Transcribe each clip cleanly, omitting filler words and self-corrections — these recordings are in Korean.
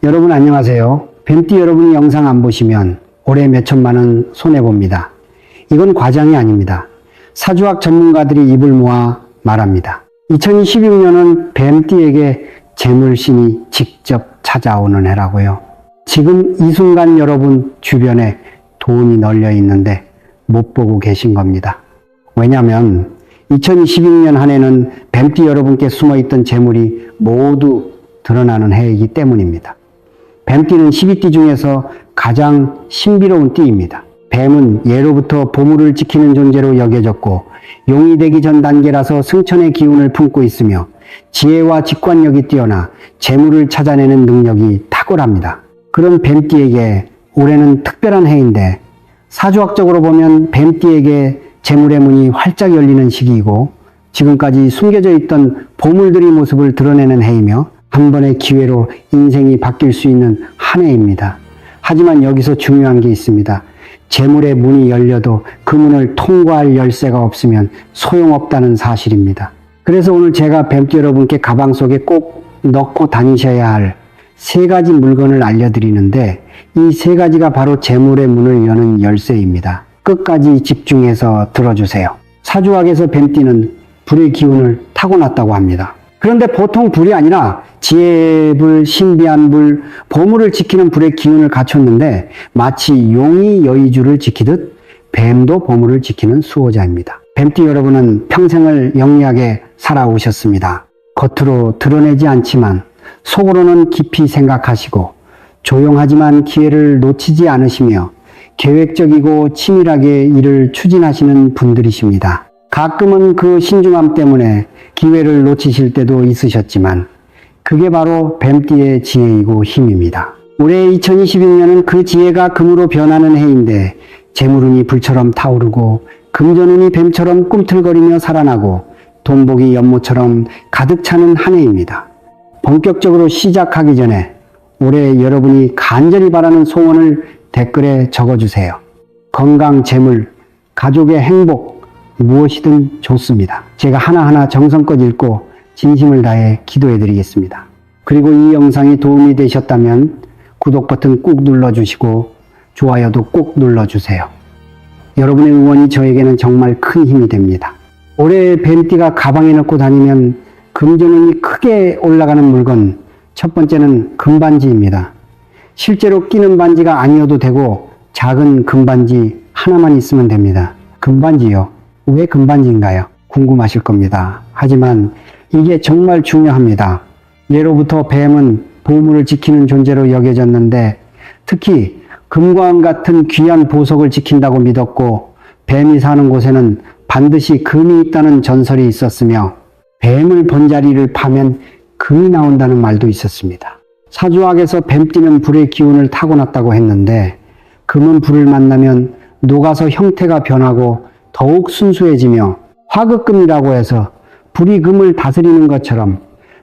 여러분 안녕하세요. 뱀띠 여러분이 영상 안 보시면 올해 몇천만 원 손해봅니다. 이건 과장이 아닙니다. 사주학 전문가들이 입을 모아 말합니다. 2016년은 뱀띠에게 재물신이 직접 찾아오는 해라고요. 지금 이 순간 여러분 주변에 돈이 널려 있는데 못 보고 계신 겁니다. 왜냐하면 2016년 한 해는 뱀띠 여러분께 숨어있던 재물이 모두 드러나는 해이기 때문입니다. 뱀띠는 12띠 중에서 가장 신비로운 띠입니다. 뱀은 예로부터 보물을 지키는 존재로 여겨졌고 용이 되기 전 단계라서 승천의 기운을 품고 있으며 지혜와 직관력이 뛰어나 재물을 찾아내는 능력이 탁월합니다. 그런 뱀띠에게 올해는 특별한 해인데 사주학적으로 보면 뱀띠에게 재물의 문이 활짝 열리는 시기이고 지금까지 숨겨져 있던 보물들의 모습을 드러내는 해이며 한 번의 기회로 인생이 바뀔 수 있는 한 해입니다. 하지만 여기서 중요한 게 있습니다. 재물의 문이 열려도 그 문을 통과할 열쇠가 없으면 소용없다는 사실입니다. 그래서 오늘 제가 뱀띠 여러분께 가방 속에 꼭 넣고 다니셔야 할 세 가지 물건을 알려드리는데 이 세 가지가 바로 재물의 문을 여는 열쇠입니다. 끝까지 집중해서 들어주세요. 사주학에서 뱀띠는 불의 기운을 타고났다고 합니다. 그런데 보통 불이 아니라 지혜불, 신비한 불, 보물을 지키는 불의 기운을 갖췄는데 마치 용이 여의주를 지키듯 뱀도 보물을 지키는 수호자입니다. 뱀띠 여러분은 평생을 영리하게 살아오셨습니다. 겉으로 드러내지 않지만 속으로는 깊이 생각하시고 조용하지만 기회를 놓치지 않으시며 계획적이고 치밀하게 일을 추진하시는 분들이십니다. 가끔은 그 신중함 때문에 기회를 놓치실 때도 있으셨지만 그게 바로 뱀띠의 지혜이고 힘입니다. 올해 2026년은 그 지혜가 금으로 변하는 해인데 재물운이 불처럼 타오르고 금전운이 뱀처럼 꿈틀거리며 살아나고 돈복이 연못처럼 가득 차는 한 해입니다. 본격적으로 시작하기 전에 올해 여러분이 간절히 바라는 소원을 댓글에 적어주세요. 건강, 재물, 가족의 행복, 무엇이든 좋습니다. 제가 하나하나 정성껏 읽고 진심을 다해 기도해 드리겠습니다. 그리고 이 영상이 도움이 되셨다면 구독 버튼 꾹 눌러주시고 좋아요도 꾹 눌러주세요. 여러분의 응원이 저에게는 정말 큰 힘이 됩니다. 올해 뱀띠가 가방에 넣고 다니면 금전운이 크게 올라가는 물건, 첫 번째는 금반지입니다. 실제로 끼는 반지가 아니어도 되고 작은 금반지 하나만 있으면 됩니다. 금반지요? 왜 금반지인가요? 궁금하실 겁니다. 하지만 이게 정말 중요합니다. 예로부터 뱀은 보물을 지키는 존재로 여겨졌는데 특히 금과 같은 귀한 보석을 지킨다고 믿었고 뱀이 사는 곳에는 반드시 금이 있다는 전설이 있었으며 뱀을 본 자리를 파면 금이 나온다는 말도 있었습니다. 사주학에서 뱀띠는 불의 기운을 타고났다고 했는데 금은 불을 만나면 녹아서 형태가 변하고 더욱 순수해지며 화극금이라고 해서 불이 금을 다스리는 것처럼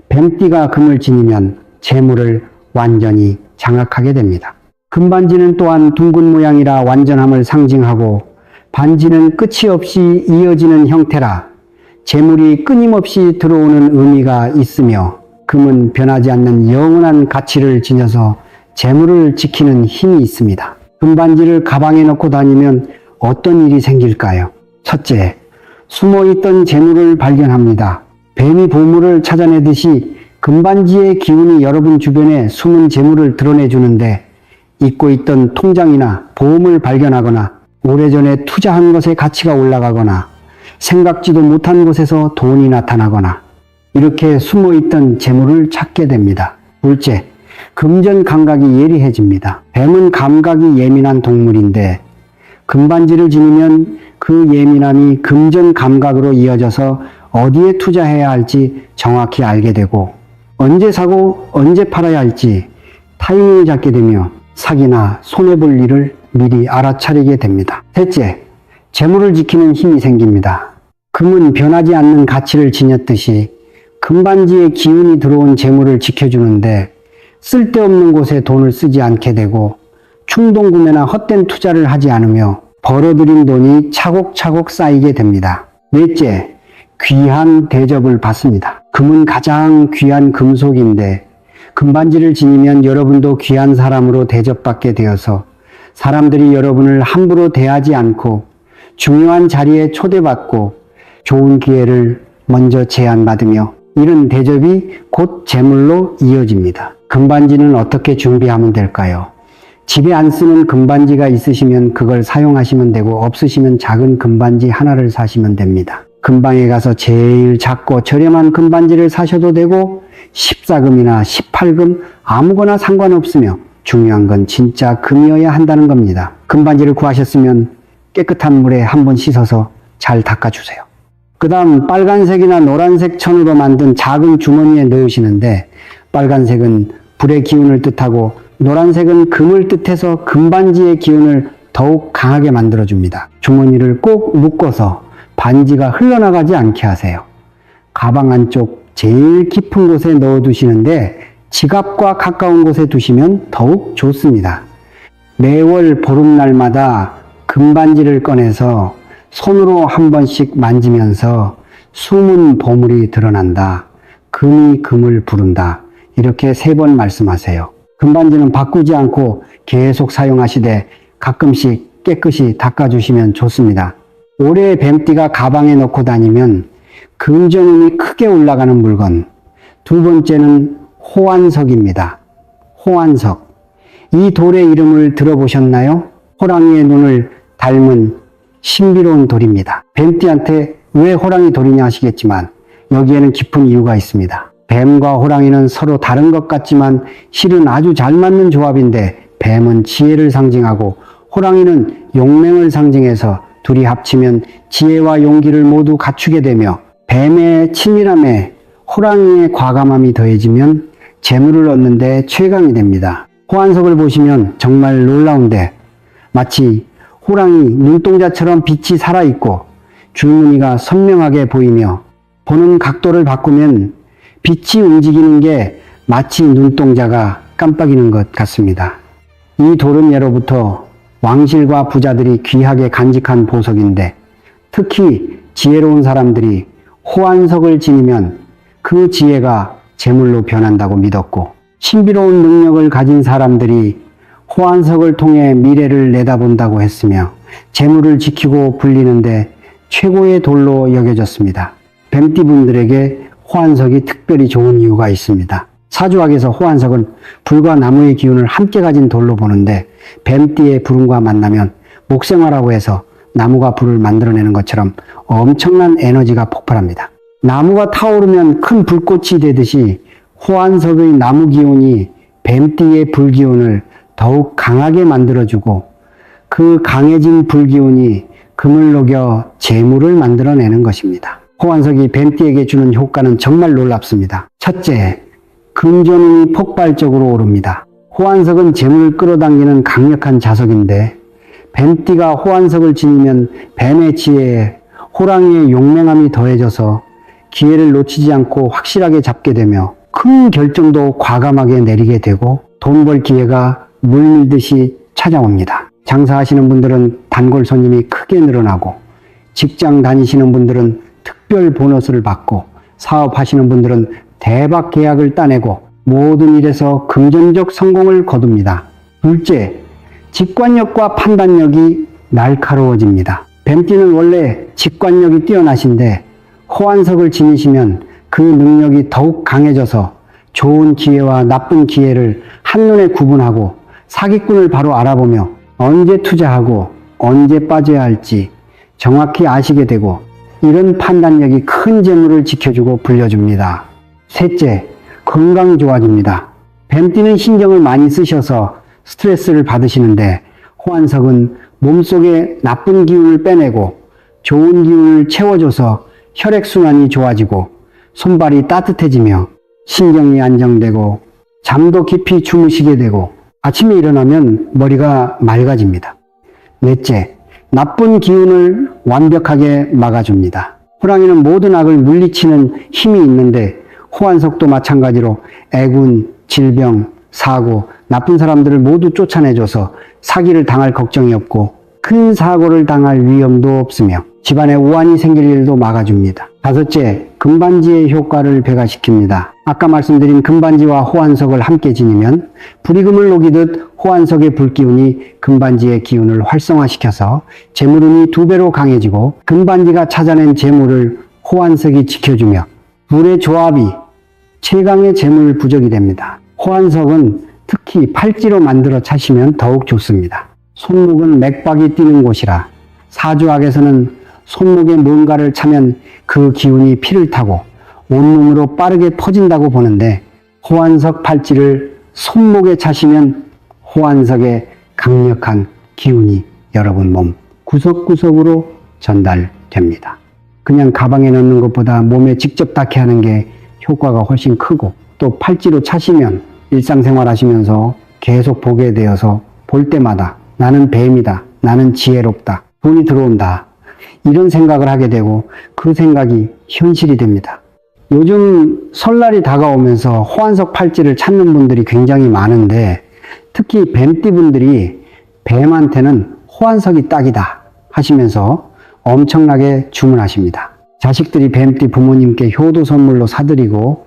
뱀띠가 금을 지니면 재물을 완전히 장악하게 됩니다. 금반지는 또한 둥근 모양이라 완전함을 상징하고 반지는 끝이 없이 이어지는 형태라 재물이 끊임없이 들어오는 의미가 있으며 금은 변하지 않는 영원한 가치를 지녀서 재물을 지키는 힘이 있습니다. 금반지를 가방에 넣고 다니면 어떤 일이 생길까요? 첫째, 숨어있던 재물을 발견합니다. 뱀이 보물을 찾아내듯이 금반지의 기운이 여러분 주변에 숨은 재물을 드러내주는데 잊고 있던 통장이나 보험을 발견하거나 오래전에 투자한 것의 가치가 올라가거나 생각지도 못한 곳에서 돈이 나타나거나 이렇게 숨어있던 재물을 찾게 됩니다. 둘째, 금전 감각이 예리해집니다. 뱀은 감각이 예민한 동물인데 금반지를 지니면 그 예민함이 금전 감각으로 이어져서 어디에 투자해야 할지 정확히 알게 되고 언제 사고 언제 팔아야 할지 타이밍을 잡게 되며 사기나 손해볼 일을 미리 알아차리게 됩니다. 셋째, 재물을 지키는 힘이 생깁니다. 금은 변하지 않는 가치를 지녔듯이 금반지에 기운이 들어온 재물을 지켜주는데 쓸데없는 곳에 돈을 쓰지 않게 되고 충동구매나 헛된 투자를 하지 않으며 벌어들인 돈이 차곡차곡 쌓이게 됩니다. 넷째, 귀한 대접을 받습니다. 금은 가장 귀한 금속인데 금반지를 지니면 여러분도 귀한 사람으로 대접받게 되어서 사람들이 여러분을 함부로 대하지 않고 중요한 자리에 초대받고 좋은 기회를 먼저 제안받으며 이런 대접이 곧 재물로 이어집니다. 금반지는 어떻게 준비하면 될까요? 집에 안 쓰는 금반지가 있으시면 그걸 사용하시면 되고 없으시면 작은 금반지 하나를 사시면 됩니다. 금방에 가서 제일 작고 저렴한 금반지를 사셔도 되고 14금이나 18금 아무거나 상관없으며 중요한 건 진짜 금이어야 한다는 겁니다. 금반지를 구하셨으면 깨끗한 물에 한번 씻어서 잘 닦아주세요. 그 다음 빨간색이나 노란색 천으로 만든 작은 주머니에 넣으시는데 빨간색은 불의 기운을 뜻하고 노란색은 금을 뜻해서 금반지의 기운을 더욱 강하게 만들어줍니다. 주머니를 꼭 묶어서 반지가 흘러나가지 않게 하세요. 가방 안쪽 제일 깊은 곳에 넣어두시는데 지갑과 가까운 곳에 두시면 더욱 좋습니다. 매월 보름날마다 금반지를 꺼내서 손으로 한 번씩 만지면서 숨은 보물이 드러난다. 금이 금을 부른다. 이렇게 3번 말씀하세요. 금반지는 바꾸지 않고 계속 사용하시되 가끔씩 깨끗이 닦아주시면 좋습니다. 올해 뱀띠가 가방에 넣고 다니면 금전운이 크게 올라가는 물건. 두 번째는 호환석입니다. 호환석. 이 돌의 이름을 들어보셨나요? 호랑이의 눈을 닮은 신비로운 돌입니다. 뱀띠한테 왜 호랑이 돌이냐 하시겠지만 여기에는 깊은 이유가 있습니다. 뱀과 호랑이는 서로 다른 것 같지만 실은 아주 잘 맞는 조합인데 뱀은 지혜를 상징하고 호랑이는 용맹을 상징해서 둘이 합치면 지혜와 용기를 모두 갖추게 되며 뱀의 친밀함에 호랑이의 과감함이 더해지면 재물을 얻는 데 최강이 됩니다. 호환석을 보시면 정말 놀라운데 마치 호랑이 눈동자처럼 빛이 살아있고 줄무늬가 선명하게 보이며 보는 각도를 바꾸면 빛이 움직이는 게 마치 눈동자가 깜빡이는 것 같습니다. 이 돌은 예로부터 왕실과 부자들이 귀하게 간직한 보석인데 특히 지혜로운 사람들이 호환석을 지니면 그 지혜가 재물로 변한다고 믿었고 신비로운 능력을 가진 사람들이 호환석을 통해 미래를 내다본다고 했으며 재물을 지키고 불리는데 최고의 돌로 여겨졌습니다. 뱀띠분들에게 호환석이 특별히 좋은 이유가 있습니다. 사주학에서 호환석은 불과 나무의 기운을 함께 가진 돌로 보는데 뱀띠의 불운과 만나면 목생화라고 해서 나무가 불을 만들어내는 것처럼 엄청난 에너지가 폭발합니다. 나무가 타오르면 큰 불꽃이 되듯이 호환석의 나무 기운이 뱀띠의 불 기운을 더욱 강하게 만들어주고 그 강해진 불 기운이 금을 녹여 재물을 만들어내는 것입니다. 호환석이 뱀띠에게 주는 효과는 정말 놀랍습니다. 첫째, 금전운이 폭발적으로 오릅니다. 호환석은 재물을 끌어당기는 강력한 자석인데 뱀띠가 호환석을 지니면 뱀의 지혜에 호랑이의 용맹함이 더해져서 기회를 놓치지 않고 확실하게 잡게 되며 큰 결정도 과감하게 내리게 되고 돈 벌 기회가 물밀듯이 찾아옵니다. 장사하시는 분들은 단골 손님이 크게 늘어나고 직장 다니시는 분들은 특별 보너스를 받고 사업하시는 분들은 대박 계약을 따내고 모든 일에서 금전적 성공을 거둡니다. 둘째, 직관력과 판단력이 날카로워집니다. 뱀띠는 원래 직관력이 뛰어나신데 호환석을 지니시면 그 능력이 더욱 강해져서 좋은 기회와 나쁜 기회를 한눈에 구분하고 사기꾼을 바로 알아보며 언제 투자하고 언제 빠져야 할지 정확히 아시게 되고 이런 판단력이 큰 재물을 지켜주고 불려줍니다. 셋째, 건강이 좋아집니다. 뱀띠는 신경을 많이 쓰셔서 스트레스를 받으시는데 호환석은 몸속에 나쁜 기운을 빼내고 좋은 기운을 채워줘서 혈액순환이 좋아지고 손발이 따뜻해지며 신경이 안정되고 잠도 깊이 주무시게 되고 아침에 일어나면 머리가 맑아집니다. 넷째, 나쁜 기운을 완벽하게 막아줍니다. 호랑이는 모든 악을 물리치는 힘이 있는데 호환석도 마찬가지로 애군, 질병, 사고, 나쁜 사람들을 모두 쫓아내줘서 사기를 당할 걱정이 없고 큰 사고를 당할 위험도 없으며 집안에 우환이 생길 일도 막아줍니다. 다섯째, 금반지의 효과를 배가시킵니다. 아까 말씀드린 금반지와 호환석을 함께 지니면 불이금을 녹이듯 호환석의 불기운이 금반지의 기운을 활성화시켜서 재물운이 2배로 강해지고 금반지가 찾아낸 재물을 호환석이 지켜주며 둘의 조합이 최강의 재물 부적이 됩니다. 호환석은 특히 팔찌로 만들어 차시면 더욱 좋습니다. 손목은 맥박이 뛰는 곳이라 사주학에서는 손목에 뭔가를 차면 그 기운이 피를 타고 온몸으로 빠르게 퍼진다고 보는데 호환석 팔찌를 손목에 차시면 호환석의 강력한 기운이 여러분 몸 구석구석으로 전달됩니다. 그냥 가방에 넣는 것보다 몸에 직접 닿게 하는 게 효과가 훨씬 크고 또 팔찌로 차시면 일상생활 하시면서 계속 보게 되어서 볼 때마다 나는 뱀이다, 나는 지혜롭다, 돈이 들어온다 이런 생각을 하게 되고 그 생각이 현실이 됩니다. 요즘 설날이 다가오면서 호환석 팔찌를 찾는 분들이 굉장히 많은데 특히 뱀띠분들이 뱀한테는 호환석이 딱이다 하시면서 엄청나게 주문하십니다. 자식들이 뱀띠 부모님께 효도 선물로 사드리고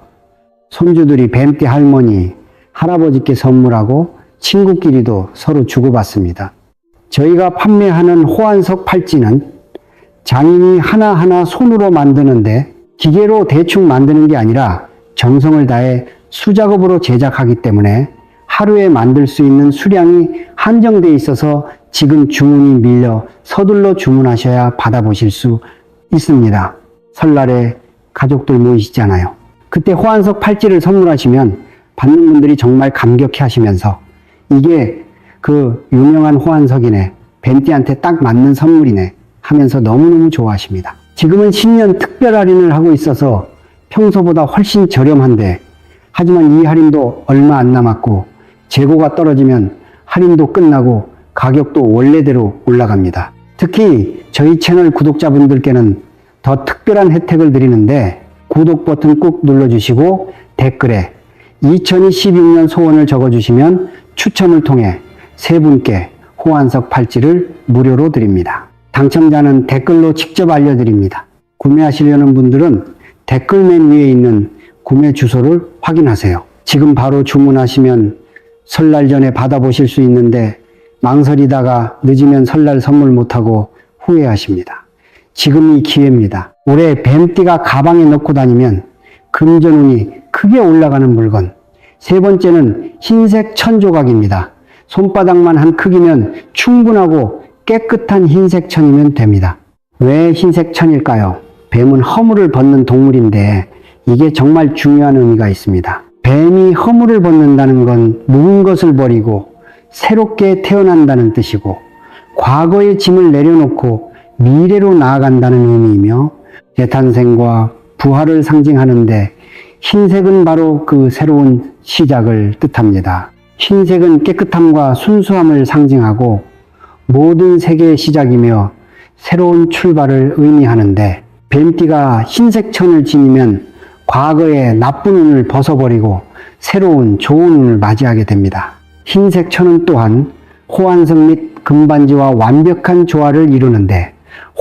손주들이 뱀띠 할머니, 할아버지께 선물하고 친구끼리도 서로 주고받습니다. 저희가 판매하는 호환석 팔찌는 장인이 하나하나 손으로 만드는데 기계로 대충 만드는 게 아니라 정성을 다해 수작업으로 제작하기 때문에 하루에 만들 수 있는 수량이 한정돼 있어서 지금 주문이 밀려 서둘러 주문하셔야 받아보실 수 있습니다. 설날에 가족들 모이시잖아요. 그때 호환석 팔찌를 선물하시면 받는 분들이 정말 감격해 하시면서 이게 그 유명한 호환석이네, 뱀띠한테 딱 맞는 선물이네 하면서 너무너무 좋아하십니다. 지금은 신년 특별 할인을 하고 있어서 평소보다 훨씬 저렴한데 하지만 이 할인도 얼마 안 남았고 재고가 떨어지면 할인도 끝나고 가격도 원래대로 올라갑니다. 특히 저희 채널 구독자분들께는 더 특별한 혜택을 드리는데 구독 버튼 꾹 눌러주시고 댓글에 2026년 소원을 적어주시면 추첨을 통해 3분께 호환석 팔찌를 무료로 드립니다. 당첨자는 댓글로 직접 알려드립니다. 구매하시려는 분들은 댓글 맨 위에 있는 구매 주소를 확인하세요. 지금 바로 주문하시면 설날 전에 받아보실 수 있는데 망설이다가 늦으면 설날 선물 못하고 후회하십니다. 지금이 기회입니다. 올해 뱀띠가 가방에 넣고 다니면 금전운이 크게 올라가는 물건. 세 번째는 흰색 천 조각입니다. 손바닥만 한 크기면 충분하고 깨끗한 흰색 천이면 됩니다. 왜 흰색 천일까요? 뱀은 허물을 벗는 동물인데 이게 정말 중요한 의미가 있습니다. 뱀이 허물을 벗는다는 건 묵은 것을 버리고 새롭게 태어난다는 뜻이고 과거의 짐을 내려놓고 미래로 나아간다는 의미이며 재탄생과 부활을 상징하는데 흰색은 바로 그 새로운 시작을 뜻합니다. 흰색은 깨끗함과 순수함을 상징하고 모든 세계의 시작이며 새로운 출발을 의미하는데 뱀띠가 흰색 천을 지니면 과거의 나쁜 운을 벗어버리고 새로운 좋은 운을 맞이하게 됩니다. 흰색 천은 또한 호환석 및 금반지와 완벽한 조화를 이루는데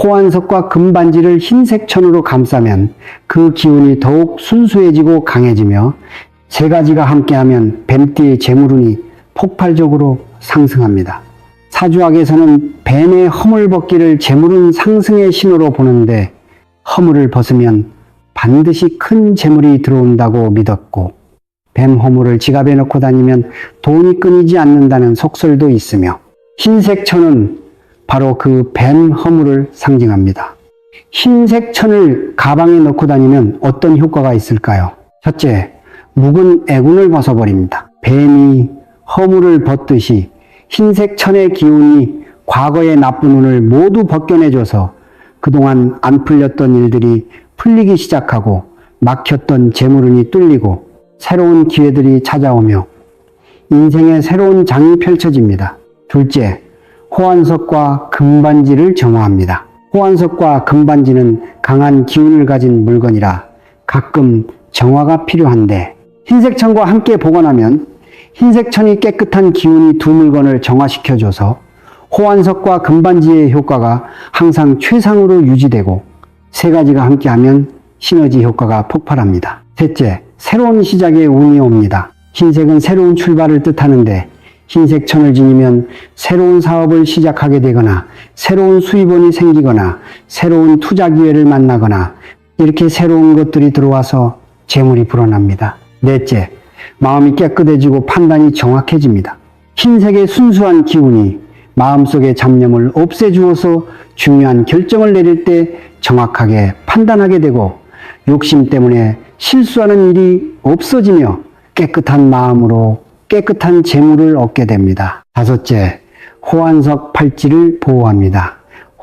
호환석과 금반지를 흰색 천으로 감싸면 그 기운이 더욱 순수해지고 강해지며 세 가지가 함께하면 뱀띠의 재물운이 폭발적으로 상승합니다. 사주학에서는 뱀의 허물 벗기를 재물운 상승의 신호로 보는데 허물을 벗으면 반드시 큰 재물이 들어온다고 믿었고 뱀 허물을 지갑에 넣고 다니면 돈이 끊이지 않는다는 속설도 있으며 흰색 천은 바로 그 뱀 허물을 상징합니다. 흰색 천을 가방에 넣고 다니면 어떤 효과가 있을까요? 첫째, 묵은 애군을 벗어버립니다. 뱀이 허물을 벗듯이 흰색 천의 기운이 과거의 나쁜 운을 모두 벗겨내줘서 그동안 안 풀렸던 일들이 풀리기 시작하고 막혔던 재물운이 뚫리고 새로운 기회들이 찾아오며 인생의 새로운 장이 펼쳐집니다. 둘째, 호환석과 금반지를 정화합니다. 호환석과 금반지는 강한 기운을 가진 물건이라 가끔 정화가 필요한데 흰색 천과 함께 보관하면 흰색 천이 깨끗한 기운이 두 물건을 정화시켜줘서 호환석과 금반지의 효과가 항상 최상으로 유지되고 세 가지가 함께하면 시너지 효과가 폭발합니다. 셋째, 새로운 시작의 운이 옵니다. 흰색은 새로운 출발을 뜻하는데 흰색 천을 지니면 새로운 사업을 시작하게 되거나 새로운 수입원이 생기거나 새로운 투자 기회를 만나거나 이렇게 새로운 것들이 들어와서 재물이 불어납니다. 넷째, 마음이 깨끗해지고 판단이 정확해집니다. 흰색의 순수한 기운이 마음속의 잡념을 없애주어서 중요한 결정을 내릴 때 정확하게 판단하게 되고 욕심 때문에 실수하는 일이 없어지며 깨끗한 마음으로 깨끗한 재물을 얻게 됩니다. 다섯째, 호환석 팔찌를 보호합니다.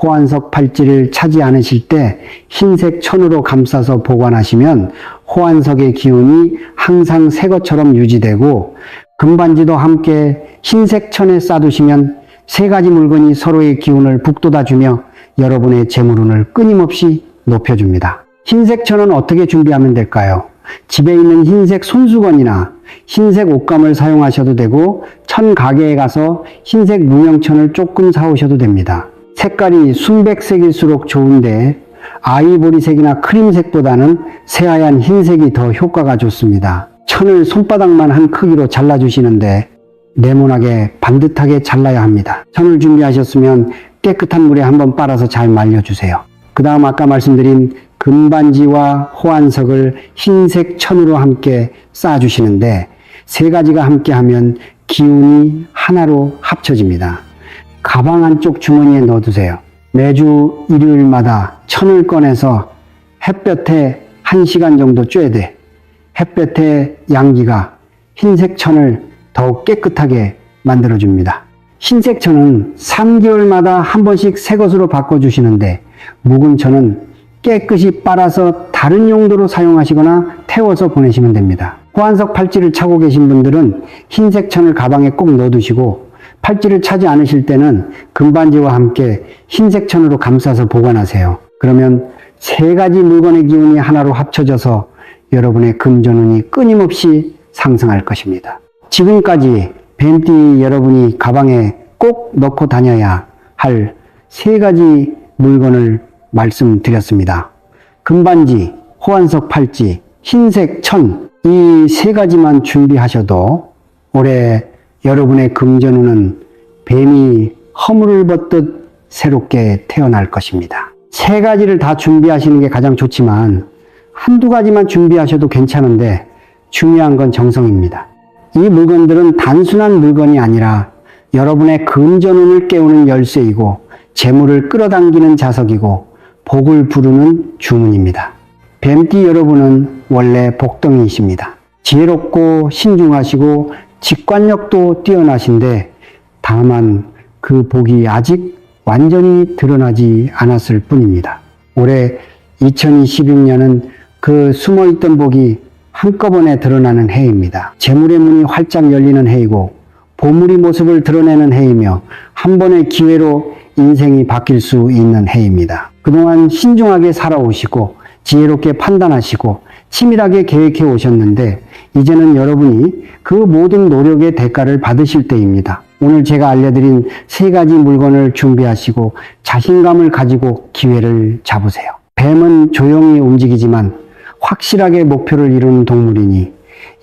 호환석 팔찌를 차지 않으실 때 흰색 천으로 감싸서 보관하시면 호환석의 기운이 항상 새 것처럼 유지되고 금반지도 함께 흰색 천에 싸두시면 세 가지 물건이 서로의 기운을 북돋아주며 여러분의 재물운을 끊임없이 높여줍니다. 흰색 천은 어떻게 준비하면 될까요? 집에 있는 흰색 손수건이나 흰색 옷감을 사용하셔도 되고 천 가게에 가서 흰색 무명천을 조금 사오셔도 됩니다. 색깔이 순백색일수록 좋은데 아이보리색이나 크림색보다는 새하얀 흰색이 더 효과가 좋습니다. 천을 손바닥만 한 크기로 잘라주시는데 네모나게 반듯하게 잘라야 합니다. 천을 준비하셨으면 깨끗한 물에 한번 빨아서 잘 말려주세요. 그 다음 아까 말씀드린 금반지와 호환석을 흰색 천으로 함께 쌓아주시는데 세 가지가 함께 하면 기운이 하나로 합쳐집니다. 가방 안쪽 주머니에 넣어두세요. 매주 일요일마다 천을 꺼내서 햇볕에 1시간 정도 쬐야 돼. 햇볕의 양기가 흰색 천을 더욱 깨끗하게 만들어줍니다. 흰색 천은 3개월마다 한 번씩 새 것으로 바꿔주시는데 묵은 천은 깨끗이 빨아서 다른 용도로 사용하시거나 태워서 보내시면 됩니다. 호환석 팔찌를 차고 계신 분들은 흰색 천을 가방에 꼭 넣어두시고 팔찌를 차지 않으실 때는 금반지와 함께 흰색 천으로 감싸서 보관하세요. 그러면 세 가지 물건의 기운이 하나로 합쳐져서 여러분의 금전운이 끊임없이 상승할 것입니다. 지금까지 뱀띠 여러분이 가방에 꼭 넣고 다녀야 할 세 가지 물건을 말씀드렸습니다. 금반지, 호환석 팔찌, 흰색 천, 이 세 가지만 준비하셔도 올해 여러분의 금전운은 뱀이 허물을 벗듯 새롭게 태어날 것입니다. 세 가지를 다 준비하시는 게 가장 좋지만 한두 가지만 준비하셔도 괜찮은데 중요한 건 정성입니다. 이 물건들은 단순한 물건이 아니라 여러분의 금전운을 깨우는 열쇠이고 재물을 끌어당기는 자석이고 복을 부르는 주문입니다. 뱀띠 여러분은 원래 복덩이이십니다. 지혜롭고 신중하시고 직관력도 뛰어나신데 다만 그 복이 아직 완전히 드러나지 않았을 뿐입니다. 올해 2026년은 그 숨어있던 복이 한꺼번에 드러나는 해입니다. 재물의 문이 활짝 열리는 해이고 보물이 모습을 드러내는 해이며 한 번의 기회로 인생이 바뀔 수 있는 해입니다. 그동안 신중하게 살아오시고 지혜롭게 판단하시고 치밀하게 계획해 오셨는데 이제는 여러분이 그 모든 노력의 대가를 받으실 때입니다. 오늘 제가 알려드린 세 가지 물건을 준비하시고 자신감을 가지고 기회를 잡으세요. 뱀은 조용히 움직이지만 확실하게 목표를 이루는 동물이니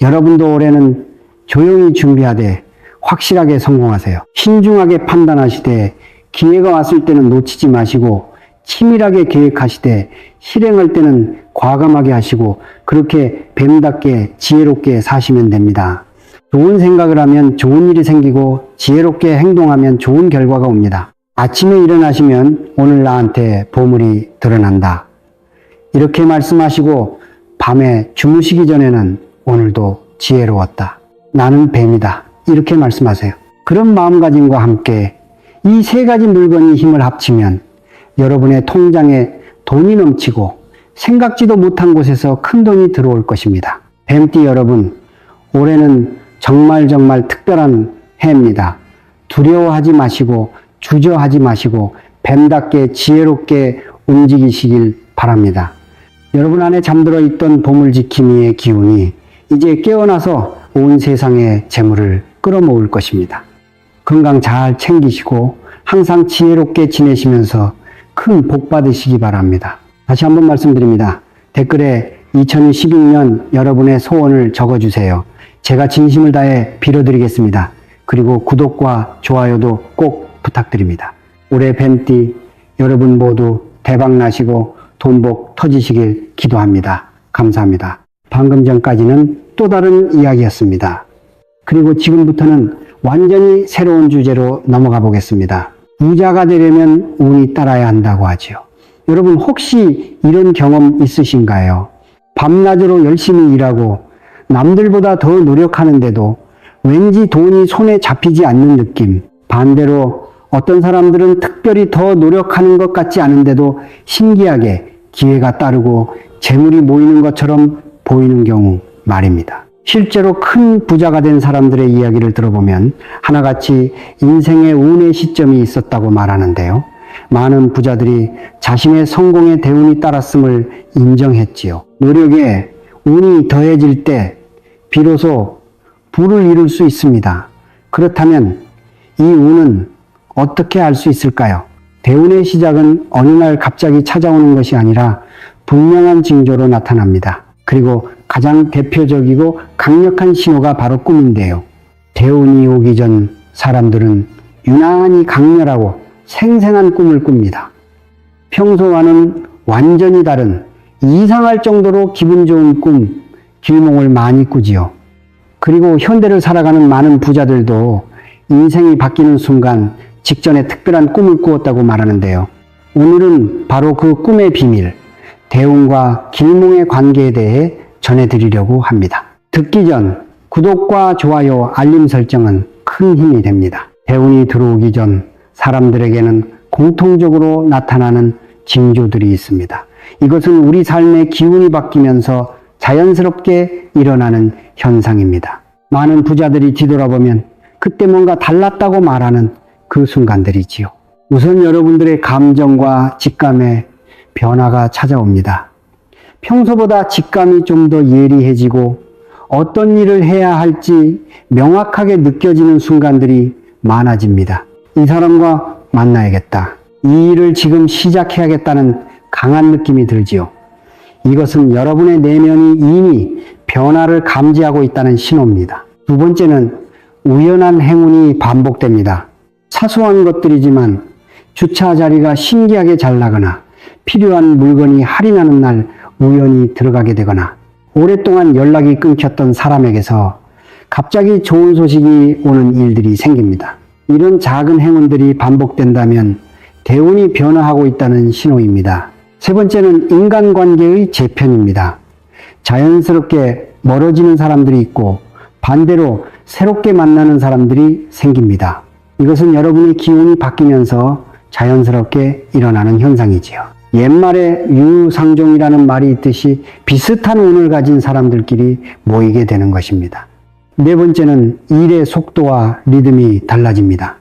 여러분도 올해는 조용히 준비하되 확실하게 성공하세요. 신중하게 판단하시되 기회가 왔을 때는 놓치지 마시고 치밀하게 계획하시되 실행할 때는 과감하게 하시고 그렇게 뱀답게 지혜롭게 사시면 됩니다. 좋은 생각을 하면 좋은 일이 생기고 지혜롭게 행동하면 좋은 결과가 옵니다. 아침에 일어나시면 오늘 나한테 보물이 드러난다. 이렇게 말씀하시고 밤에 주무시기 전에는 오늘도 지혜로웠다. 나는 뱀이다. 이렇게 말씀하세요. 그런 마음가짐과 함께 이 세 가지 물건이 힘을 합치면 여러분의 통장에 돈이 넘치고 생각지도 못한 곳에서 큰 돈이 들어올 것입니다. 뱀띠 여러분, 올해는 정말 특별한 해입니다. 두려워하지 마시고 주저하지 마시고 뱀답게 지혜롭게 움직이시길 바랍니다. 여러분 안에 잠들어 있던 보물지킴이의 기운이 이제 깨어나서 온 세상의 재물을 끌어모을 것입니다. 건강 잘 챙기시고 항상 지혜롭게 지내시면서 큰 복 받으시기 바랍니다. 다시 한번 말씀드립니다. 댓글에 2016년 여러분의 소원을 적어주세요. 제가 진심을 다해 빌어드리겠습니다. 그리고 구독과 좋아요도 꼭 부탁드립니다. 올해 뱀띠 여러분 모두 대박 나시고 돈복 터지시길 기도합니다. 감사합니다. 방금 전까지는 또 다른 이야기였습니다. 그리고 지금부터는 완전히 새로운 주제로 넘어가 보겠습니다. 부자가 되려면 운이 따라야 한다고 하죠. 여러분 혹시 이런 경험 있으신가요? 밤낮으로 열심히 일하고 남들보다 더 노력하는데도 왠지 돈이 손에 잡히지 않는 느낌. 반대로 어떤 사람들은 특별히 더 노력하는 것 같지 않은데도 신기하게 기회가 따르고 재물이 모이는 것처럼 보이는 경우 말입니다. 실제로 큰 부자가 된 사람들의 이야기를 들어보면 하나같이 인생의 운의 시점이 있었다고 말하는데요. 많은 부자들이 자신의 성공의 대운이 따랐음을 인정했지요. 노력에 운이 더해질 때 비로소 부를 이룰 수 있습니다. 그렇다면 이 운은 어떻게 알 수 있을까요? 대운의 시작은 어느 날 갑자기 찾아오는 것이 아니라 분명한 징조로 나타납니다. 그리고 가장 대표적이고 강력한 신호가 바로 꿈인데요. 대운이 오기 전 사람들은 유난히 강렬하고 생생한 꿈을 꿉니다. 평소와는 완전히 다른 이상할 정도로 기분 좋은 꿈, 길몽을 많이 꾸지요. 그리고 현대를 살아가는 많은 부자들도 인생이 바뀌는 순간 직전에 특별한 꿈을 꾸었다고 말하는데요. 오늘은 바로 그 꿈의 비밀, 대운과 길몽의 관계에 대해 전해드리려고 합니다. 듣기 전 구독과 좋아요, 알림 설정은 큰 힘이 됩니다. 대운이 들어오기 전 사람들에게는 공통적으로 나타나는 징조들이 있습니다. 이것은 우리 삶의 기운이 바뀌면서 자연스럽게 일어나는 현상입니다. 많은 부자들이 뒤돌아보면 그때 뭔가 달랐다고 말하는 그 순간들이지요. 우선 여러분들의 감정과 직감에 변화가 찾아옵니다. 평소보다 직감이 좀 더 예리해지고 어떤 일을 해야 할지 명확하게 느껴지는 순간들이 많아집니다. 이 사람과 만나야겠다. 이 일을 지금 시작해야겠다는 강한 느낌이 들지요. 이것은 여러분의 내면이 이미 변화를 감지하고 있다는 신호입니다. 두 번째는 우연한 행운이 반복됩니다. 사소한 것들이지만 주차 자리가 신기하게 잘 나거나 필요한 물건이 할인하는 날 우연히 들어가게 되거나 오랫동안 연락이 끊겼던 사람에게서 갑자기 좋은 소식이 오는 일들이 생깁니다. 이런 작은 행운들이 반복된다면 대운이 변화하고 있다는 신호입니다. 세 번째는 인간관계의 재편입니다. 자연스럽게 멀어지는 사람들이 있고 반대로 새롭게 만나는 사람들이 생깁니다. 이것은 여러분의 기운이 바뀌면서 자연스럽게 일어나는 현상이지요. 옛말에 유상종이라는 말이 있듯이 비슷한 운을 가진 사람들끼리 모이게 되는 것입니다. 네 번째는 일의 속도와 리듬이 달라집니다.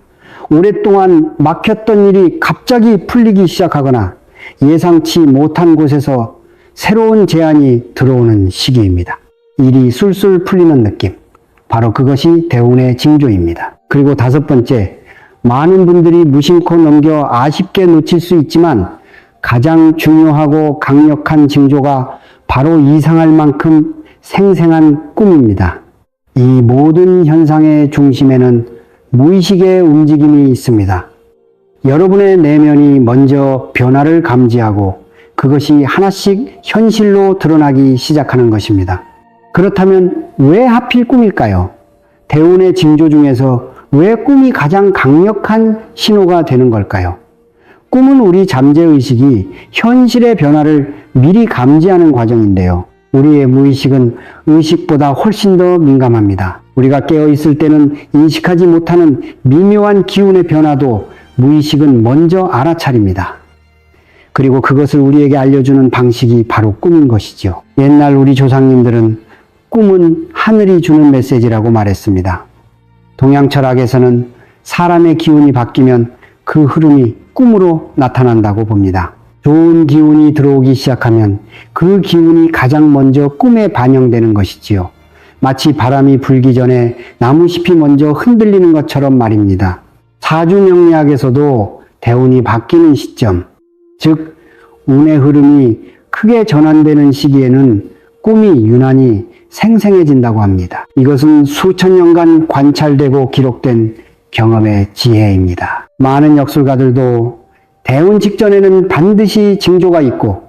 오랫동안 막혔던 일이 갑자기 풀리기 시작하거나 예상치 못한 곳에서 새로운 제안이 들어오는 시기입니다. 일이 술술 풀리는 느낌. 바로 그것이 대운의 징조입니다. 그리고 다섯 번째, 많은 분들이 무심코 넘겨 아쉽게 놓칠 수 있지만 가장 중요하고 강력한 징조가 바로 이상할 만큼 생생한 꿈입니다. 이 모든 현상의 중심에는 무의식의 움직임이 있습니다. 여러분의 내면이 먼저 변화를 감지하고 그것이 하나씩 현실로 드러나기 시작하는 것입니다. 그렇다면 왜 하필 꿈일까요? 대운의 징조 중에서 왜 꿈이 가장 강력한 신호가 되는 걸까요? 꿈은 우리 잠재의식이 현실의 변화를 미리 감지하는 과정인데요. 우리의 무의식은 의식보다 훨씬 더 민감합니다. 우리가 깨어있을 때는 인식하지 못하는 미묘한 기운의 변화도 무의식은 먼저 알아차립니다. 그리고 그것을 우리에게 알려주는 방식이 바로 꿈인 것이죠. 옛날 우리 조상님들은 꿈은 하늘이 주는 메시지라고 말했습니다. 동양 철학에서는 사람의 기운이 바뀌면 그 흐름이 꿈으로 나타난다고 봅니다. 좋은 기운이 들어오기 시작하면 그 기운이 가장 먼저 꿈에 반영되는 것이지요. 마치 바람이 불기 전에 나무잎이 먼저 흔들리는 것처럼 말입니다. 사주명리학에서도 대운이 바뀌는 시점, 즉 운의 흐름이 그 크게 전환되는 시기에는 꿈이 유난히 생생해진다고 합니다. 이것은 수천 년간 관찰되고 기록된 경험의 지혜입니다. 많은 역술가들도 대운 직전에는 반드시 징조가 있고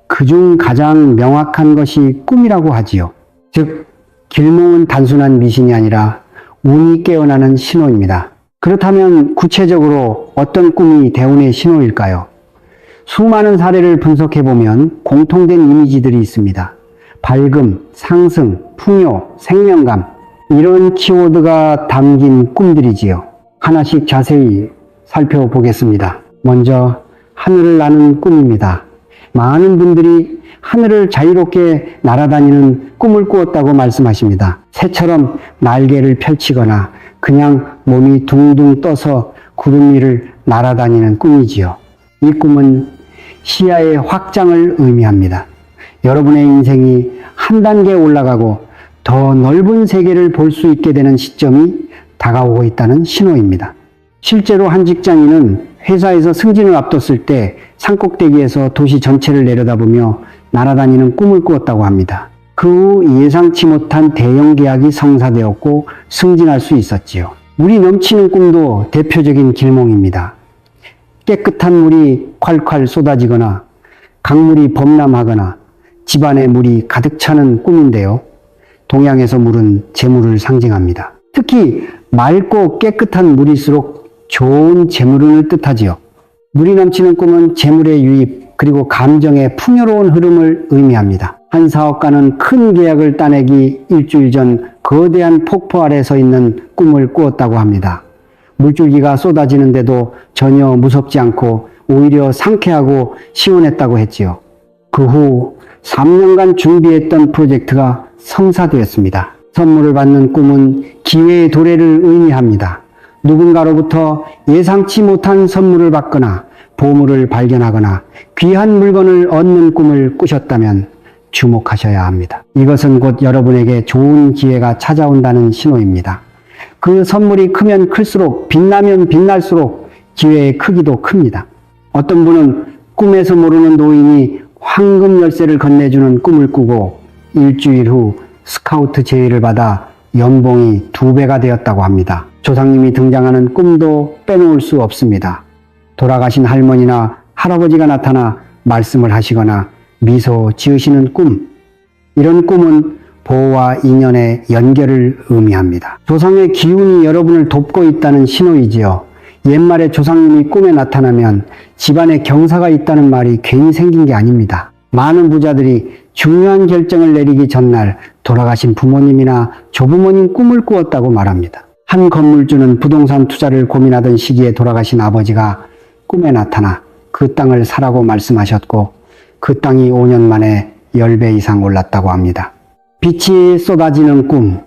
그중 가장 명확한 것이 꿈이라고 하지요. 즉, 길몽은 단순한 미신이 아니라 운이 깨어나는 신호입니다. 그렇다면 구체적으로 어떤 꿈이 대운의 신호일까요? 수많은 사례를 분석해보면 공통된 이미지들이 있습니다. 밝음, 상승, 풍요, 생명감, 이런 키워드가 담긴 꿈들이지요. 하나씩 자세히 살펴보겠습니다. 먼저 하늘을 나는 꿈입니다. 많은 분들이 하늘을 자유롭게 날아다니는 꿈을 꾸었다고 말씀하십니다. 새처럼 날개를 펼치거나 그냥 몸이 둥둥 떠서 구름 위를 날아다니는 꿈이지요. 이 꿈은 시야의 확장을 의미합니다. 여러분의 인생이 한 단계 올라가고 더 넓은 세계를 볼 수 있게 되는 시점이 다가오고 있다는 신호입니다. 실제로 한 직장인은 회사에서 승진을 앞뒀을 때 산꼭대기에서 도시 전체를 내려다보며 날아다니는 꿈을 꾸었다고 합니다. 그 후 예상치 못한 대형 계약이 성사되었고 승진할 수 있었지요. 물이 넘치는 꿈도 대표적인 길몽입니다. 깨끗한 물이 콸콸 쏟아지거나 강물이 범람하거나 집안에 물이 가득 차는 꿈인데요. 동양에서 물은 재물을 상징합니다. 특히 맑고 깨끗한 물일수록 좋은 재물운을 뜻하지요. 물이 넘치는 꿈은 재물의 유입 그리고 감정의 풍요로운 흐름을 의미합니다. 한 사업가는 큰 계약을 따내기 일주일 전 거대한 폭포 아래 서 있는 꿈을 꾸었다고 합니다. 물줄기가 쏟아지는데도 전혀 무섭지 않고 오히려 상쾌하고 시원했다고 했지요. 그 후 3년간 준비했던 프로젝트가 성사되었습니다. 선물을 받는 꿈은 기회의 도래를 의미합니다. 누군가로부터 예상치 못한 선물을 받거나 보물을 발견하거나 귀한 물건을 얻는 꿈을 꾸셨다면 주목하셔야 합니다. 이것은 곧 여러분에게 좋은 기회가 찾아온다는 신호입니다. 그 선물이 크면 클수록 빛나면 빛날수록 기회의 크기도 큽니다. 어떤 분은 꿈에서 모르는 노인이 황금 열쇠를 건네주는 꿈을 꾸고 일주일 후 스카우트 제의를 받아 연봉이 2배가 되었다고 합니다. 조상님이 등장하는 꿈도 빼놓을 수 없습니다. 돌아가신 할머니나 할아버지가 나타나 말씀을 하시거나 미소 지으시는 꿈, 이런 꿈은 보호와 인연의 연결을 의미합니다. 조상의 기운이 여러분을 돕고 있다는 신호이지요. 옛말에 조상님이 꿈에 나타나면 집안에 경사가 있다는 말이 괜히 생긴 게 아닙니다. 많은 부자들이 중요한 결정을 내리기 전날 돌아가신 부모님이나 조부모님 꿈을 꾸었다고 말합니다. 한 건물주는 부동산 투자를 고민하던 시기에 돌아가신 아버지가 꿈에 나타나 그 땅을 사라고 말씀하셨고 그 땅이 5년 만에 10배 이상 올랐다고 합니다. 빛이 쏟아지는 꿈,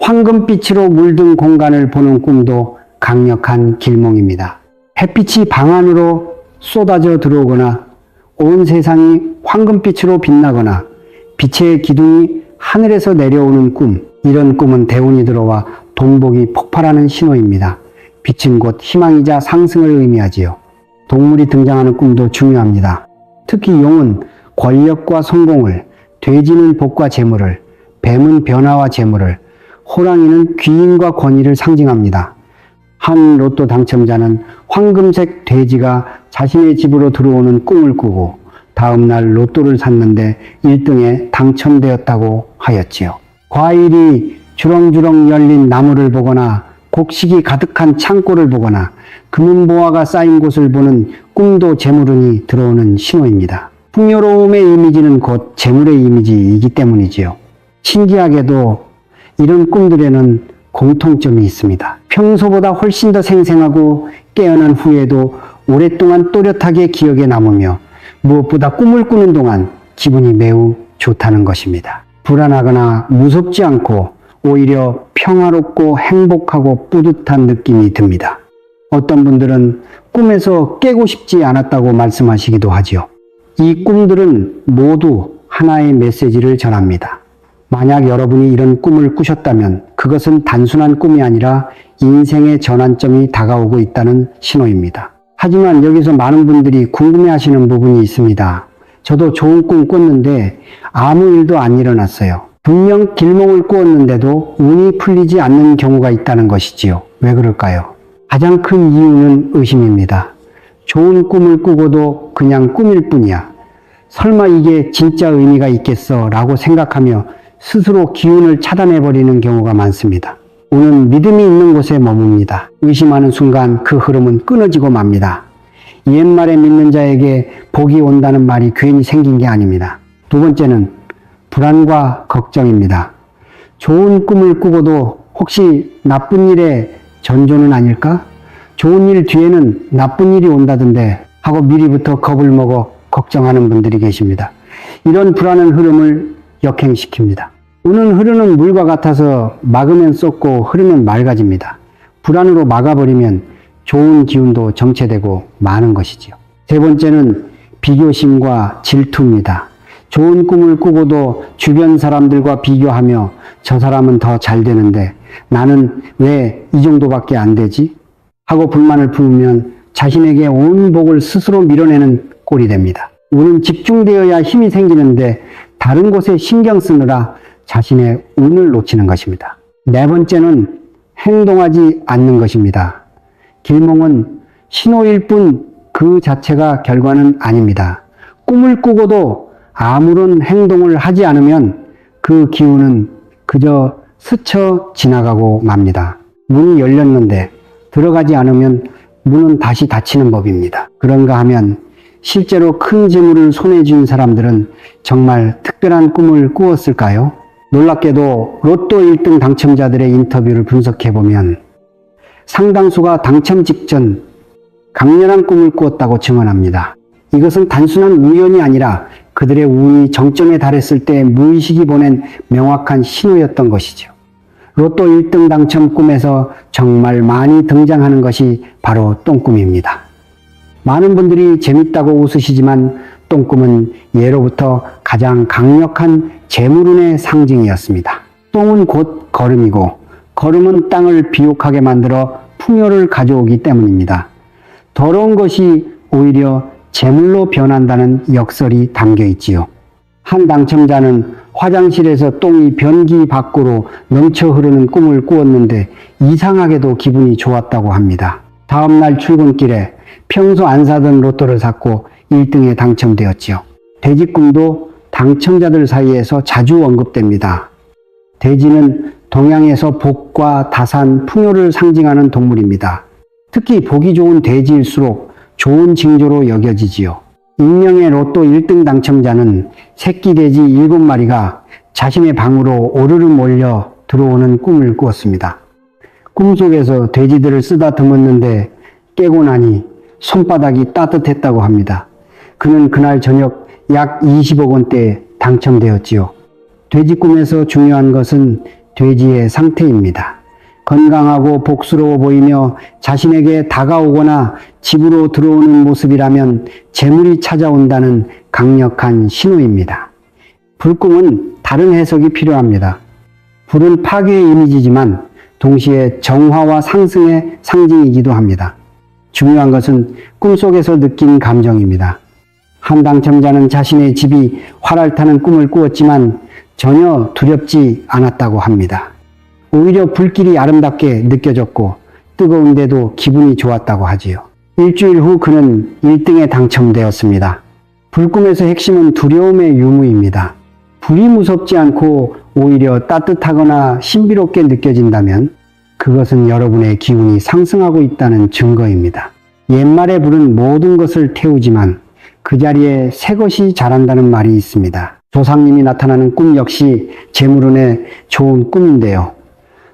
황금빛으로 물든 공간을 보는 꿈도 강력한 길몽입니다. 햇빛이 방 안으로 쏟아져 들어오거나 온 세상이 황금빛으로 빛나거나 빛의 기둥이 하늘에서 내려오는 꿈, 이런 꿈은 대운이 들어와 돈복이 폭발하는 신호입니다. 빛은 곧 희망이자 상승을 의미하지요. 동물이 등장하는 꿈도 중요합니다. 특히 용은 권력과 성공을, 돼지는 복과 재물을, 뱀은 변화와 재물을, 호랑이는 귀인과 권위를 상징합니다. 한 로또 당첨자는 황금색 돼지가 자신의 집으로 들어오는 꿈을 꾸고 다음날 로또를 샀는데 1등에 당첨되었다고 하였지요. 과일이 주렁주렁 열린 나무를 보거나 곡식이 가득한 창고를 보거나 금은보화가 쌓인 곳을 보는 꿈도 재물운이 들어오는 신호입니다. 풍요로움의 이미지는 곧 재물의 이미지이기 때문이지요. 신기하게도 이런 꿈들에는 공통점이 있습니다. 평소보다 훨씬 더 생생하고 깨어난 후에도 오랫동안 또렷하게 기억에 남으며 무엇보다 꿈을 꾸는 동안 기분이 매우 좋다는 것입니다. 불안하거나 무섭지 않고 오히려 평화롭고 행복하고 뿌듯한 느낌이 듭니다. 어떤 분들은 꿈에서 깨고 싶지 않았다고 말씀하시기도 하지요. 이 꿈들은 모두 하나의 메시지를 전합니다. 만약 여러분이 이런 꿈을 꾸셨다면 그것은 단순한 꿈이 아니라 인생의 전환점이 다가오고 있다는 신호입니다. 하지만 여기서 많은 분들이 궁금해하시는 부분이 있습니다. 저도 좋은 꿈 꿨는데 아무 일도 안 일어났어요. 분명 길몽을 꾸었는데도 운이 풀리지 않는 경우가 있다는 것이지요. 왜 그럴까요? 가장 큰 이유는 의심입니다. 좋은 꿈을 꾸고도 그냥 꿈일 뿐이야. 설마 이게 진짜 의미가 있겠어? 라고 생각하며 스스로 기운을 차단해버리는 경우가 많습니다. 운은 믿음이 있는 곳에 머뭅니다. 의심하는 순간 그 흐름은 끊어지고 맙니다. 옛말에 믿는 자에게 복이 온다는 말이 괜히 생긴 게 아닙니다. 두 번째는 불안과 걱정입니다. 좋은 꿈을 꾸고도 혹시 나쁜 일의 전조는 아닐까? 좋은 일 뒤에는 나쁜 일이 온다던데 하고 미리부터 겁을 먹어 걱정하는 분들이 계십니다. 이런 불안한 흐름을 역행시킵니다. 운은 흐르는 물과 같아서 막으면 쏟고 흐르면 맑아집니다. 불안으로 막아버리면 좋은 기운도 정체되고 마는 것이지요. 세 번째는 비교심과 질투입니다. 좋은 꿈을 꾸고도 주변 사람들과 비교하며 저 사람은 더 잘 되는데 나는 왜 이 정도밖에 안 되지? 하고 불만을 품으면 자신에게 온 복을 스스로 밀어내는 꼴이 됩니다. 운은 집중되어야 힘이 생기는데 다른 곳에 신경 쓰느라 자신의 운을 놓치는 것입니다. 네 번째는 행동하지 않는 것입니다. 길몽은 신호일 뿐 그 자체가 결과는 아닙니다. 꿈을 꾸고도 아무런 행동을 하지 않으면 그 기운은 그저 스쳐 지나가고 맙니다. 문이 열렸는데 들어가지 않으면 문은 다시 닫히는 법입니다. 그런가 하면 실제로 큰 재물을 손에 쥔 사람들은 정말 특별한 꿈을 꾸었을까요? 놀랍게도 로또 1등 당첨자들의 인터뷰를 분석해보면 상당수가 당첨 직전 강렬한 꿈을 꾸었다고 증언합니다. 이것은 단순한 우연이 아니라 그들의 운이 정점에 달했을 때 무의식이 보낸 명확한 신호였던 것이죠. 로또 1등 당첨 꿈에서 정말 많이 등장하는 것이 바로 똥꿈입니다. 많은 분들이 재밌다고 웃으시지만 똥꿈은 예로부터 가장 강력한 재물운의 상징이었습니다. 똥은 곧 거름이고 거름은 땅을 비옥하게 만들어 풍요를 가져오기 때문입니다. 더러운 것이 오히려 재물로 변한다는 역설이 담겨 있지요. 한 당첨자는 화장실에서 똥이 변기 밖으로 넘쳐 흐르는 꿈을 꾸었는데 이상하게도 기분이 좋았다고 합니다. 다음날 출근길에 평소 안 사던 로또를 샀고 1등에 당첨되었지요. 돼지 꿈도 당첨자들 사이에서 자주 언급됩니다. 돼지는 동양에서 복과 다산, 풍요를 상징하는 동물입니다. 특히 보기 좋은 돼지일수록 좋은 징조로 여겨지지요. 익명의 로또 1등 당첨자는 새끼 돼지 7마리가 자신의 방으로 오르르 몰려 들어오는 꿈을 꾸었습니다. 꿈속에서 돼지들을 쓰다듬었는데 깨고 나니 손바닥이 따뜻했다고 합니다. 그는 그날 저녁 약 20억 원대에 당첨되었지요. 돼지 꿈에서 중요한 것은 돼지의 상태입니다. 건강하고 복스러워 보이며 자신에게 다가오거나 집으로 들어오는 모습이라면 재물이 찾아온다는 강력한 신호입니다. 불꿈은 다른 해석이 필요합니다. 불은 파괴의 이미지지만 동시에 정화와 상승의 상징이기도 합니다. 중요한 것은 꿈속에서 느낀 감정입니다. 한 당첨자는 자신의 집이 활활 타는 꿈을 꾸었지만 전혀 두렵지 않았다고 합니다. 오히려 불길이 아름답게 느껴졌고 뜨거운데도 기분이 좋았다고 하지요. 일주일 후 그는 1등에 당첨되었습니다. 불꿈에서 핵심은 두려움의 유무입니다. 불이 무섭지 않고 오히려 따뜻하거나 신비롭게 느껴진다면 그것은 여러분의 기운이 상승하고 있다는 증거입니다. 옛말의 불은 모든 것을 태우지만 그 자리에 새 것이 자란다는 말이 있습니다. 조상님이 나타나는 꿈 역시 재물운의 좋은 꿈인데요.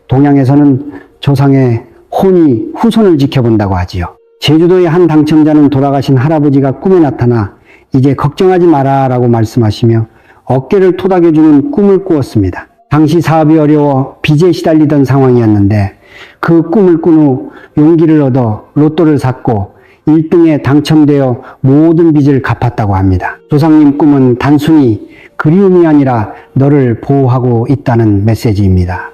동양에서는 조상의 혼이 후손을 지켜본다고 하지요. 제주도의 한 당첨자는 돌아가신 할아버지가 꿈에 나타나 이제 걱정하지 마라 라고 말씀하시며 어깨를 토닥여주는 꿈을 꾸었습니다. 당시 사업이 어려워 빚에 시달리던 상황이었는데 그 꿈을 꾼 후 용기를 얻어 로또를 샀고 1등에 당첨되어 모든 빚을 갚았다고 합니다. 조상님 꿈은 단순히 그리움이 아니라 너를 보호하고 있다는 메시지입니다.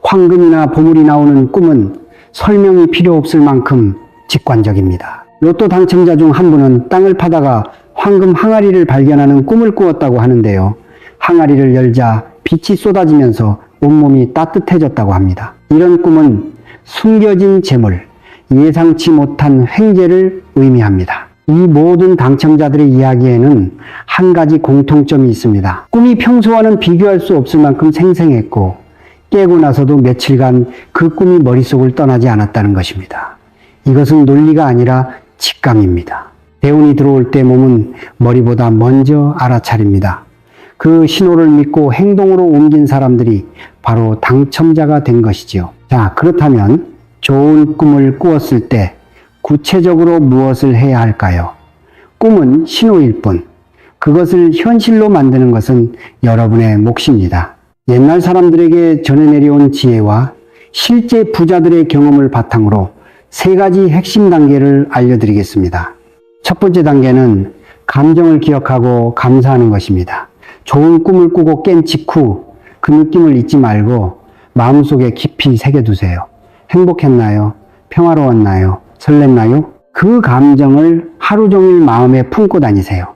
황금이나 보물이 나오는 꿈은 설명이 필요 없을 만큼 직관적입니다. 로또 당첨자 중 한 분은 땅을 파다가 황금 항아리를 발견하는 꿈을 꾸었다고 하는데요. 항아리를 열자 빛이 쏟아지면서 온몸이 따뜻해졌다고 합니다. 이런 꿈은 숨겨진 재물, 예상치 못한 횡재를 의미합니다. 이 모든 당첨자들의 이야기에는 한 가지 공통점이 있습니다. 꿈이 평소와는 비교할 수 없을 만큼 생생했고 깨고 나서도 며칠간 그 꿈이 머릿속을 떠나지 않았다는 것입니다. 이것은 논리가 아니라 직감입니다. 대운이 들어올 때 몸은 머리보다 먼저 알아차립니다. 그 신호를 믿고 행동으로 옮긴 사람들이 바로 당첨자가 된 것이지요. 자, 그렇다면 좋은 꿈을 꾸었을 때 구체적으로 무엇을 해야 할까요? 꿈은 신호일 뿐, 그것을 현실로 만드는 것은 여러분의 몫입니다. 옛날 사람들에게 전해 내려온 지혜와 실제 부자들의 경험을 바탕으로 3가지 핵심 단계를 알려드리겠습니다. 첫 번째 단계는 감정을 기억하고 감사하는 것입니다. 좋은 꿈을 꾸고 깬 직후 그 느낌을 잊지 말고 마음속에 깊이 새겨두세요. 행복했나요? 평화로웠나요? 설렜나요? 그 감정을 하루 종일 마음에 품고 다니세요.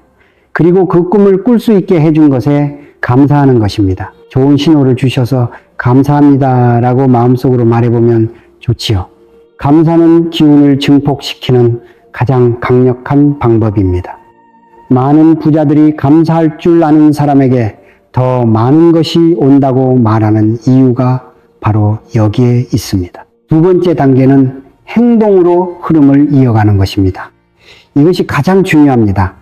그리고 그 꿈을 꿀 수 있게 해준 것에 감사하는 것입니다. 좋은 신호를 주셔서 감사합니다 라고 마음속으로 말해보면 좋지요. 감사는 기운을 증폭시키는 가장 강력한 방법입니다. 많은 부자들이 감사할 줄 아는 사람에게 더 많은 것이 온다고 말하는 이유가 바로 여기에 있습니다. 두 번째 단계는 행동으로 흐름을 이어가는 것입니다. 이것이 가장 중요합니다.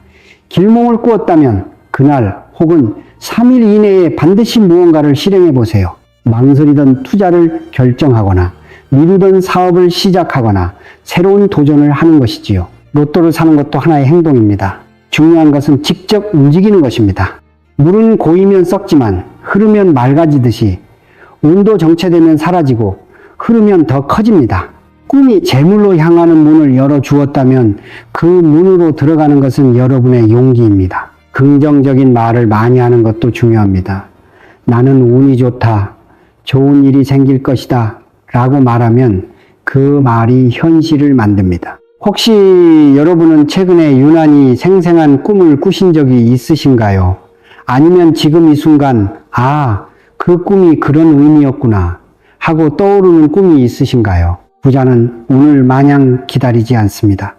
길몽을 꾸었다면 그날 혹은 3일 이내에 반드시 무언가를 실행해 보세요. 망설이던 투자를 결정하거나 미루던 사업을 시작하거나 새로운 도전을 하는 것이지요. 로또를 사는 것도 하나의 행동입니다. 중요한 것은 직접 움직이는 것입니다. 물은 고이면 썩지만 흐르면 맑아지듯이 온도 정체되면 사라지고 흐르면 더 커집니다. 꿈이 재물로 향하는 문을 열어주었다면 그 문으로 들어가는 것은 여러분의 용기입니다. 긍정적인 말을 많이 하는 것도 중요합니다. 나는 운이 좋다, 좋은 일이 생길 것이다 라고 말하면 그 말이 현실을 만듭니다. 혹시 여러분은 최근에 유난히 생생한 꿈을 꾸신 적이 있으신가요? 아니면 지금 이 순간 그 꿈이 그런 의미였구나 하고 떠오르는 꿈이 있으신가요? 부자는 운을 마냥 기다리지 않습니다.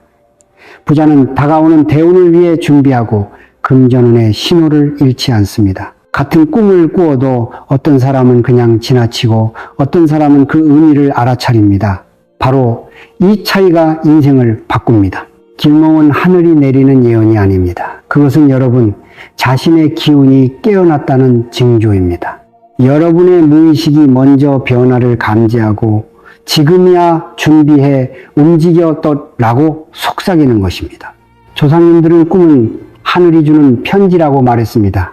부자는 다가오는 대운을 위해 준비하고 금전운의 신호를 잃지 않습니다. 같은 꿈을 꾸어도 어떤 사람은 그냥 지나치고 어떤 사람은 그 의미를 알아차립니다. 바로 이 차이가 인생을 바꿉니다. 길몽은 하늘이 내리는 예언이 아닙니다. 그것은 여러분 자신의 기운이 깨어났다는 징조입니다. 여러분의 무의식이 먼저 변화를 감지하고 지금이야 준비해 움직였더라고 속삭이는 것입니다. 조상님들은 꿈은 하늘이 주는 편지라고 말했습니다.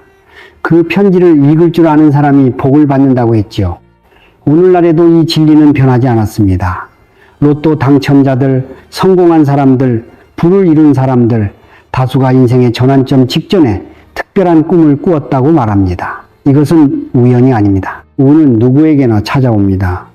그 편지를 읽을 줄 아는 사람이 복을 받는다고 했지요. 오늘날에도 이 진리는 변하지 않았습니다. 로또 당첨자들, 성공한 사람들, 부를 이룬 사람들, 다수가 인생의 전환점 직전에 특별한 꿈을 꾸었다고 말합니다. 이것은 우연이 아닙니다. 운은 누구에게나 찾아옵니다.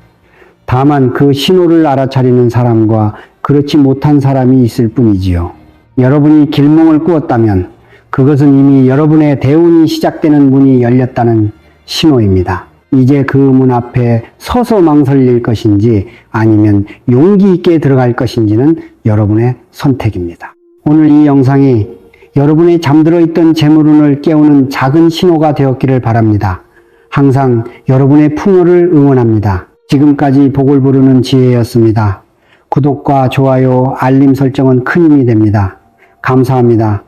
다만 그 신호를 알아차리는 사람과 그렇지 못한 사람이 있을 뿐이지요. 여러분이 길몽을 꾸었다면 그것은 이미 여러분의 대운이 시작되는 문이 열렸다는 신호입니다. 이제 그 문 앞에 서서 망설일 것인지 아니면 용기 있게 들어갈 것인지는 여러분의 선택입니다. 오늘 이 영상이 여러분의 잠들어 있던 재물운을 깨우는 작은 신호가 되었기를 바랍니다. 항상 여러분의 풍요를 응원합니다. 지금까지 복을 부르는 지혜였습니다. 구독과 좋아요, 알림 설정은 큰 힘이 됩니다. 감사합니다.